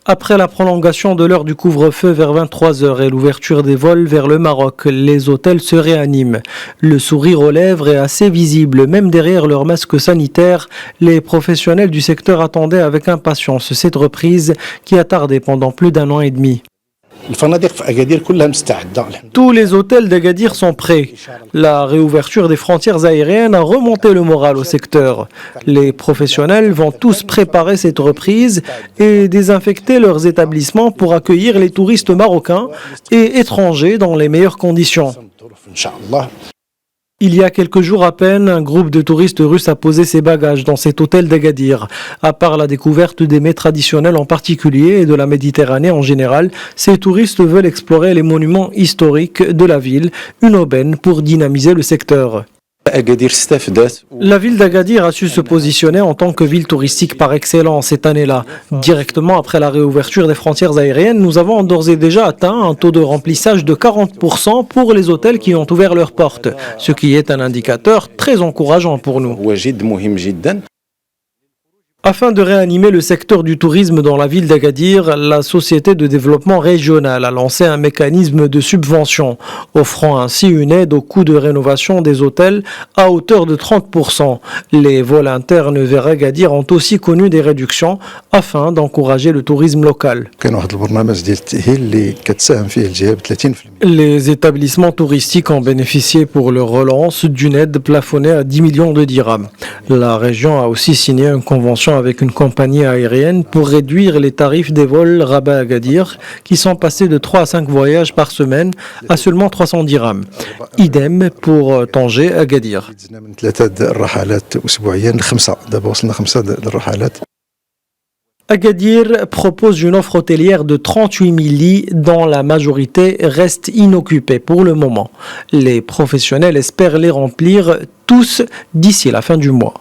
Après la prolongation de l'heure du couvre-feu vers 23 heures et l'ouverture des vols vers le Maroc, les hôtels se réaniment. Le sourire aux lèvres est assez visible, même derrière leur masque sanitaire. Les professionnels du secteur attendaient avec impatience cette reprise qui a tardé pendant plus d'un an et demi. Tous les hôtels d'Agadir sont prêts. La réouverture des frontières aériennes a remonté le moral au secteur. Les professionnels vont tous préparer cette reprise et désinfecter leurs établissements pour accueillir les touristes marocains et étrangers dans les meilleures conditions. Il y a quelques jours à peine, un groupe de touristes russes a posé ses bagages dans cet hôtel d'Agadir. À part la découverte des mets traditionnels en particulier et de la Méditerranée en général, ces touristes veulent explorer les monuments historiques de la ville, une aubaine pour dynamiser le secteur. La ville d'Agadir a su se positionner en tant que ville touristique par excellence cette année-là. Directement après la réouverture des frontières aériennes, nous avons d'ores et déjà atteint un taux de remplissage de 40% pour les hôtels qui ont ouvert leurs portes, ce qui est un indicateur très encourageant pour nous. Afin de réanimer le secteur du tourisme dans la ville d'Agadir, la Société de développement régional a lancé un mécanisme de subvention, offrant ainsi une aide au coût de rénovation des hôtels à hauteur de 30%. Les vols internes vers Agadir ont aussi connu des réductions afin d'encourager le tourisme local. Les établissements touristiques ont bénéficié pour leur relance d'une aide plafonnée à 10 millions de dirhams. La région a aussi signé une convention avec une compagnie aérienne pour réduire les tarifs des vols Rabat-Agadir qui sont passés de 3 à 5 voyages par semaine à seulement 300 dirhams. Idem pour Tanger-Agadir. Agadir propose une offre hôtelière de 38 000 lits dont la majorité reste inoccupée pour le moment. Les professionnels espèrent les remplir tous d'ici la fin du mois.